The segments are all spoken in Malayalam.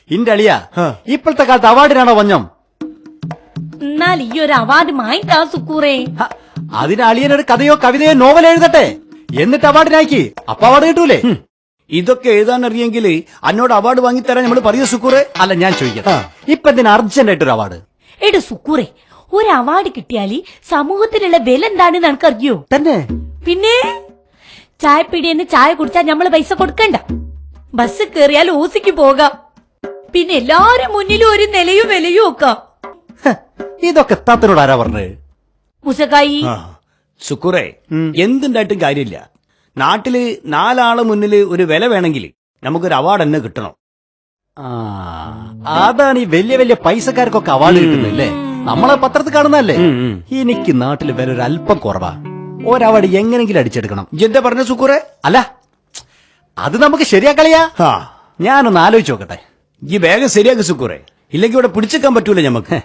ഇന്റെ അളിയ ഇപ്പോഴത്തെ കാലത്ത് അവാർഡിനാണോ വഞ്ഞം? എന്നാൽ ഈ ഒരു അവാർഡ് മായിട്ടാ സുക്കൂറേ. അതിന് അളിയനൊരു കഥയോ കവിതയോ നോവൽ എഴുതട്ടെ, എന്നിട്ട് അവാർഡിനാക്കി. അപ്പൊ അവാർഡ് കിട്ടൂലേ? ഇതൊക്കെ എഴുതാൻ അറിയെങ്കിൽ അന്നോട് അവാർഡ് വാങ്ങിത്തരാൻ നമ്മൾ പറയൂ സുക്കൂറെ. അല്ല, ഞാൻ ചോദിക്കാം, ഇപ്പൊ എന്തിനാ അർജന്റ് ആയിട്ടൊരു അവാർഡ്? എടോ സുക്കൂറേ, ഒരു അവാർഡ് കിട്ടിയാല് സമൂഹത്തിലുള്ള വില എന്താണെന്ന് എനിക്കറിയോ? തന്നെ? പിന്നെ ചായപ്പീടിയെന്ന് ചായ കുടിച്ചാൽ നമ്മള് പൈസ കൊടുക്കണ്ട, ബസ് കേറിയാൽ ഓസിക്ക് പോകാം, പിന്നെ എല്ലാരും മുന്നിലും ഒരു നിലയും വിലയും വെക്കാം. ഇതൊക്കെ താത്തനോട് ആരാ പറഞ്ഞത്? മുസക്കായി സുക്കൂറെ, എന്തുണ്ടായിട്ടും കാര്യമില്ല. നാട്ടില് 4 ആള് മുന്നില് ഒരു വില വേണമെങ്കിൽ നമുക്കൊരു അവാർഡ് തന്നെ കിട്ടണം. അതാണ് ഈ വലിയ വലിയ പൈസക്കാർക്കൊക്കെ അവാർഡ് കിട്ടുന്നില്ലേ? നമ്മളെ പത്രത്തിൽ കാണുന്നല്ലേ. എനിക്ക് നാട്ടില് വില ഒരു അല്പം കുറവാ. ഒരവാർഡ് എങ്ങനെങ്കിലും അടിച്ചെടുക്കണം. എന്താ പറഞ്ഞ സുക്കൂറെ? അല്ല, അത് നമുക്ക് ശരിയാക്കളിയാ. ഞാനൊന്ന് ആലോചിച്ച് നോക്കട്ടെ. ഈ വേഗം ശരിയാക്കി സുക്കൂറെ, ഇല്ലെങ്കിൽ ഇവിടെ പിടിച്ചെക്കാൻ പറ്റൂല ഞമ്മക്ക്.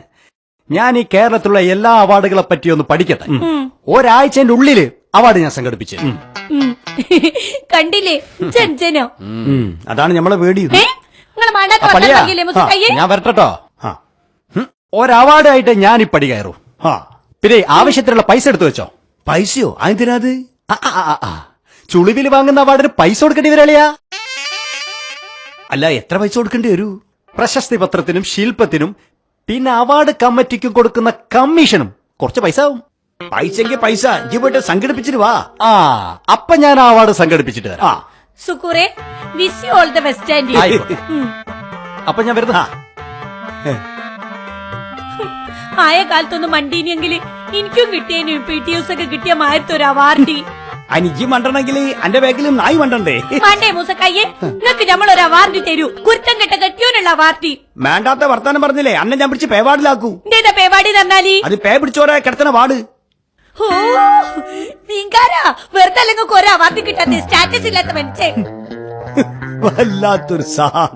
ഞാൻ ഈ കേരളത്തിലുള്ള എല്ലാ അവാർഡുകളെ പറ്റി ഒന്ന് പഠിക്കട്ടെ. ഒരാഴ്ചന്റെ ഉള്ളില് അവാർഡ് ഞാൻ സംഘടിപ്പിച്ചു. കണ്ടില്ലേ ചെഞ്ചനോ? അതാണ് നമ്മളെ പേടി. ഞാൻ വരട്ടോ. ഒരവാർഡ് ആയിട്ട് ഞാൻ ഈ പടി കയറൂ. പിന്നെ ആവശ്യത്തിനുള്ള പൈസ എടുത്തു വെച്ചോ. പൈസയോ? അതിനാത് ചുളിവിൽ വാങ്ങുന്ന അവാർഡിന് പൈസ കൊടുക്കേണ്ടി വരളിയാ? അല്ല, എത്ര പൈസ കൊടുക്കേണ്ടി വരൂ? പ്രശസ്തി പത്രത്തിനും ശില്പത്തിനും പിന്നെ അവാർഡ് കമ്മിറ്റിക്കും കൊടുക്കുന്ന കമ്മീഷനും കുറച്ച് പൈസ ആവും. പൈസക്ക് പൈസ ഇജ്ജ് പോയിട്ട് സംഘടിപ്പിച്ചിട്ട് വാ. അപ്പൊ ഞാൻ ആ അവാർഡ് സംഘടിപ്പിച്ചിട്ട് വരാം. സുക്കൂറെ, wish you all the best and അപ്പൊ ഞാൻ വരുന്ന ആയ കാലത്തൊന്നും മണ്ടീനെങ്കിൽ എനിക്കും കിട്ടിയേനു PTUs ഒക്കെ കിട്ടിയ മായത്തൊരു അവാർഡ്. അനിജി മണ്ടണമെങ്കിൽ എന്റെ ബാക്കിലും നായി മണ്ടണ്ടേ? മാണ്ടേ മൂസക്കയ്യെ, നിങ്ങക്ക് നമ്മളൊരു അവാർഡ് തരൂ, കുരുത്തം കെട്ട കെട്ടിയോനുള്ള അവാർഡ്. വേണ്ടാത്ത വർത്താനം പറഞ്ഞില്ലേ, അന്നെ ഞാൻ പിടിച്ച് പേവാടിലാക്കൂ. എന്തേതാ പേവാടി പറഞ്ഞാല്? അത് പേ പിടിച്ചോരെ കിടത്തണ വാർഡ്. ഓ നീങ്കാരാ, വെറുതെ അല്ലെങ്കിൽ ഒരു അവാർഡ് കിട്ടാത്ത സ്റ്റാറ്റസ് ഇല്ലാത്ത മനുഷ്യൻ. വല്ലാത്തൊരു സാധനം.